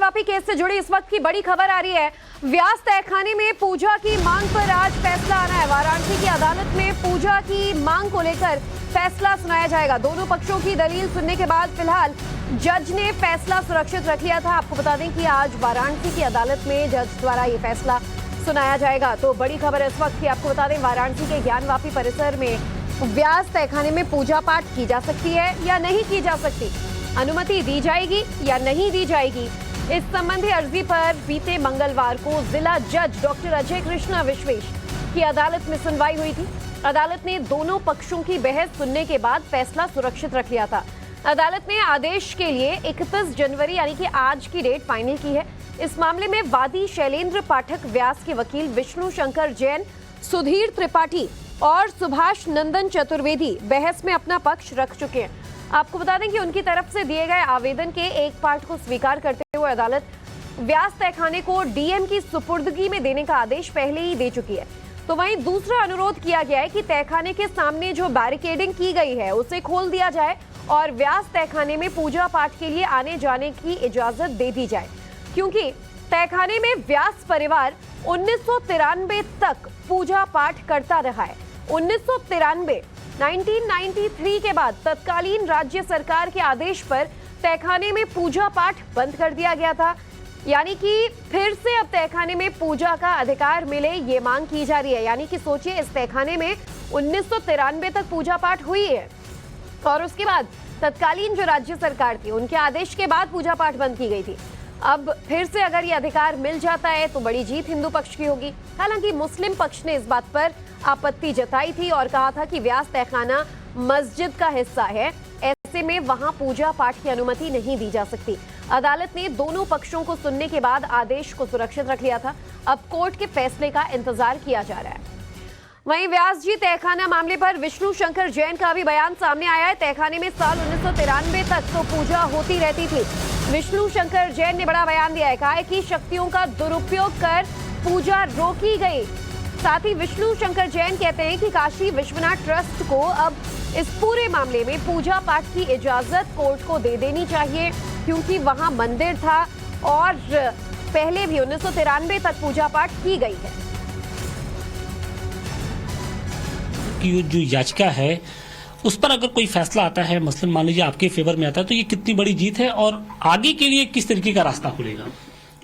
Gyanvapi case से जुड़ी इस वक्त की बड़ी खबर आ रही है। व्यास तहखाने में पूजा की मांग पर आज फैसला आना है। वाराणसी की अदालत में पूजा की मांग को लेकर फैसला सुनाया जाएगा। दोनों पक्षों की दलील सुनने के बाद फिलहाल जज ने फैसला सुरक्षित रख लिया था। आपको बता दें कि आज वाराणसी की अदालत में जज द्वारा ये फैसला सुनाया जाएगा। तो बड़ी खबर इस वक्त की आपको बता दें, वाराणसी के ज्ञानवापी परिसर में व्यास तहखाने में पूजा पाठ की जा सकती है या नहीं की जा सकती, अनुमति दी जाएगी या नहीं दी जाएगी, इस संबंधी अर्जी पर बीते मंगलवार को जिला जज डॉक्टर अजय कृष्णा विश्वेश की अदालत में सुनवाई हुई थी। अदालत ने दोनों पक्षों की बहस सुनने के बाद फैसला सुरक्षित रख लिया था। अदालत ने आदेश के लिए 31 जनवरी यानी कि आज की डेट फाइनल की है। इस मामले में वादी शैलेंद्र पाठक, व्यास के वकील विष्णु शंकर जैन, सुधीर त्रिपाठी और सुभाष नंदन चतुर्वेदी बहस में अपना पक्ष रख चुके हैं। आपको बता दें कि उनकी तरफ से दिए गए आवेदन के एक पार्ट को स्वीकार करते हुए अदालत व्यास तहखाने को डीएम की सुपुर्दगी में देने का आदेश पहले ही दे चुकी है। तो वहीं दूसरा अनुरोध किया गया है कि तहखाने के सामने जो बैरिकेडिंग की गई है उसे खोल दिया जाए और व्यास तहखाने में पूजा पाठ के लिए आने जाने की इजाजत दे दी जाए, क्योंकि तहखाने में व्यास परिवार 1993 तक पूजा पाठ करता रहा है। 1993 के बाद तत्कालीन राज्य सरकार के आदेश पर तहखाने में पूजा पाठ बंद कर दिया गया था, यानी कि फिर से अब तहखाने में पूजा का अधिकार मिले, ये मांग की जा रही है। यानी कि सोचिए, इस तहखाने में 1993 तक पूजा पाठ हुई है और उसके बाद तत्कालीन जो राज्य सरकार थी उनके आदेश के बाद पूजा पाठ बंद की गई थी। अब फिर से अगर ये अधिकार मिल जाता है तो बड़ी जीत हिंदू पक्ष की होगी। हालांकि मुस्लिम पक्ष ने इस बात पर आपत्ति जताई थी और कहा था कि व्यास तहखाना मस्जिद का हिस्सा है, ऐसे में वहां पूजा पाठ की अनुमति नहीं दी जा सकती। अदालत ने दोनों पक्षों को सुनने के बाद आदेश को सुरक्षित रख लिया था। अब कोर्ट के फैसले का इंतजार किया जा रहा है। वहीं व्यास जी तहखाना मामले पर विष्णु शंकर जैन का भी बयान सामने आया है। तहखाने में साल 1993 तक तो पूजा होती रहती थी। विष्णु शंकर जैन ने बड़ा बयान दिया है, कहा है कि शक्तियों का दुरुपयोग कर पूजा रोकी गई। साथ ही विष्णु शंकर जैन कहते हैं कि काशी विश्वनाथ ट्रस्ट को अब इस पूरे मामले में पूजा पाठ की इजाजत कोर्ट को दे देनी चाहिए, क्योंकि वहां मंदिर था और पहले भी 1993 तक पूजा पाठ की गई है। कि जो याचिका है उस पर अगर कोई फैसला आता है, मसलन मान लीजिए आपके फेवर में आता है, तो ये कितनी बड़ी जीत है और आगे के लिए किस तरीके का रास्ता खुलेगा?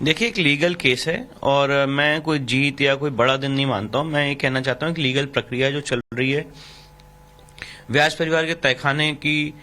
देखिए, एक लीगल केस है और मैं कोई जीत या कोई बड़ा दिन नहीं मानता हूं। मैं ये कहना चाहता हूं कि लीगल प्रक्रिया जो चल रही है, व्यास परिवार के तहखाने की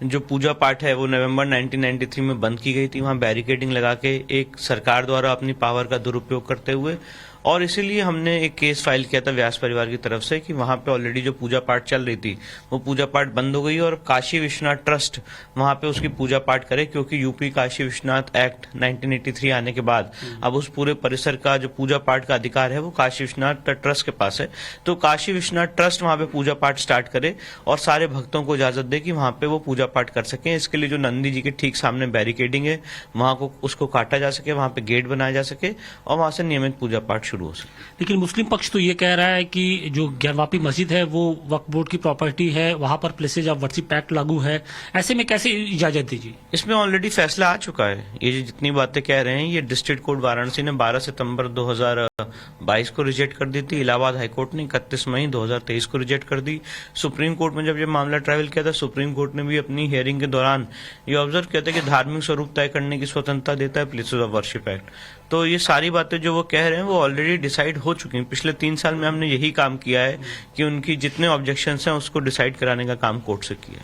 जो पूजा पाठ है वो नवंबर 1993 में बंद की गई थी। वहां बैरिकेडिंग लगा के एक सरकार द्वारा अपनी पावर का दुरुपयोग करते हुए, और इसीलिए हमने एक केस फाइल किया था व्यास परिवार की तरफ से कि वहां पे ऑलरेडी जो पूजा पाठ चल रही थी वो पूजा पाठ बंद हो गई और काशी विश्वनाथ ट्रस्ट वहां पे उसकी पूजा पाठ करे, क्योंकि यूपी काशी विश्वनाथ एक्ट 1983 आने के बाद अब उस पूरे परिसर का जो पूजा पाठ का अधिकार है वो काशी विश्वनाथ ट्रस्ट के पास है। तो काशी विश्वनाथ ट्रस्ट वहां पे पूजा पाठ स्टार्ट करे और सारे भक्तों को इजाजत दे कि वहां पे वो पूजा पाठ कर सके। इसके लिए जो नंदी जी के ठीक सामने बैरिकेडिंग है वहां को उसको काटा जा सके, वहां पे गेट बनाया जा सके और वहां से नियमित पूजा पाठ शुरू हो सके। लेकिन मुस्लिम पक्ष तो ये कह रहा है कि जो ज्ञानवापी मस्जिद है वो वक्फ बोर्ड की प्रॉपर्टी है, वहां पर प्लेसेज ऑफ वर्शिप एक्ट लागू है, ऐसे में कैसे इजाजत दीजिए? इसमें ऑलरेडी फैसला आ चुका है। ये जितनी बातें कह रहे हैं, ये डिस्ट्रिक्ट कोर्ट वाराणसी ने 12 सितंबर 2022 को रिजेक्ट कर दी थी। इलाहाबाद हाईकोर्ट ने 31 मई 2023 को रिजेक्ट कर दी। सुप्रीम कोर्ट में जब ये मामला ट्रैवल किया था, सुप्रीम कोर्ट ने भी अपनी हियरिंग के दौरान ये ऑब्जर्व किया था कि धार्मिक स्वरूप तय करने की स्वतंत्रता देता है प्लेसेज ऑफ वर्शिप एक्ट। तो ये सारी बातें जो वो कह रहे हैं वो ऑलरेडी डिसाइड हो चुकी हैं। पिछले 3 साल में हमने यही काम किया है कि उनकी जितने ऑब्जेक्शंस हैं उसको डिसाइड कराने का काम कोर्ट से किया है।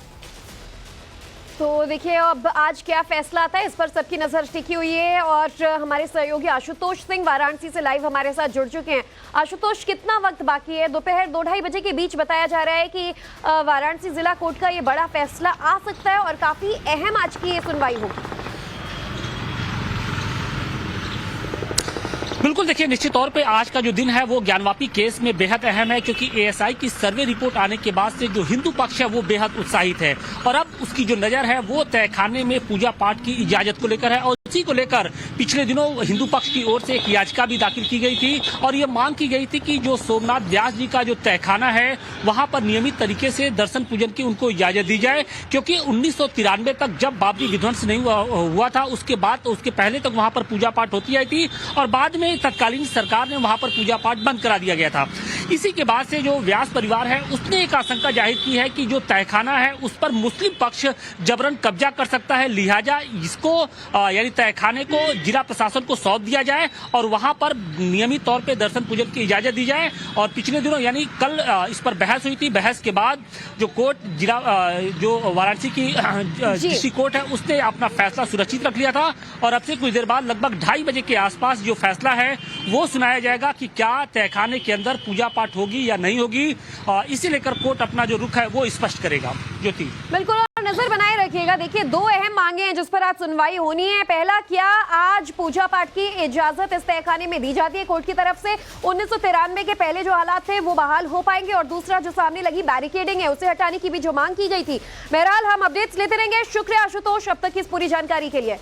तो देखिए, अब आज क्या फैसला आता है इस पर सबकी नजर टिकी हुई है और हमारे सहयोगी आशुतोष सिंह वाराणसी से लाइव हमारे साथ जुड़ चुके हैं। आशुतोष, कितना वक्त बाकी है? दोपहर 2-2:30 बजे के बीच बताया जा रहा है कि वाराणसी जिला कोर्ट का ये बड़ा फैसला आ सकता है और काफी अहम आज की ये सुनवाई होगी। बिल्कुल, देखिए निश्चित तौर पे आज का जो दिन है वो ज्ञानवापी केस में बेहद अहम है, क्योंकि एएसआई की सर्वे रिपोर्ट आने के बाद से जो हिंदू पक्ष है वो बेहद उत्साहित है और अब उसकी जो नजर है वो तहखाने में पूजा पाठ की इजाजत को लेकर है। और इसी को लेकर पिछले दिनों हिंदू पक्ष की ओर से एक याचिका भी दाखिल की गई थी और ये मांग की गई थी कि जो सोमनाथ व्यास जी का जो तहखाना है वहां पर नियमित तरीके से दर्शन पूजन की उनको इजाजत दी जाए, क्योंकि 1993 तक जब बाबरी विध्वंस नहीं हुआ था उसके बाद तो उसके पहले तक वहां पर पूजा पाठ होती आई थी और बाद में तत्कालीन सरकार ने वहां पर पूजा पाठ बंद करा दिया गया था। इसी के बाद से जो व्यास परिवार है उसने एक आशंका जाहिर की है कि जो तहखाना है उस पर मुस्लिम पक्ष जबरन कब्जा कर सकता है, लिहाजा इसको यानी तहखाने को जिला प्रशासन को सौंप दिया जाए और वहां पर नियमित तौर पे दर्शन पूजन की इजाजत दी जाए। और पिछले दिनों यानी कल इस पर बहस हुई थी। बहस के बाद जो कोर्ट जिला जो वाराणसी की डिस्ट्रिक्ट कोर्ट है उसने अपना फैसला सुरक्षित रख लिया था और अब से कुछ देर बाद लगभग 2:30 बजे के आसपास जो फैसला है वो सुनाया जाएगा कि क्या तहखाने के अंदर पूजा पाठ होगी या नहीं होगी। इसे लेकर कोर्ट अपना जो रुख है वो स्पष्ट करेगा। ज्योति, बिल्कुल, और नजर बनाए रखिएगा। देखिए, 2 अहम मांगे हैं जिस पर आज सुनवाई होनी है। पहला, क्या आज पूजा पाठ की इजाजत इस तहखाने में दी जाती है कोर्ट की तरफ से, 1993 के पहले जो हालात थे वो बहाल हो पाएंगे, और दूसरा जो सामने लगी बैरिकेडिंग है उसे हटाने की भी जो मांग की गई थी। बहरहाल हम अपडेट्स लेते रहेंगे। शुक्रिया आशुतोष अब तक की इस पूरी जानकारी के लिए।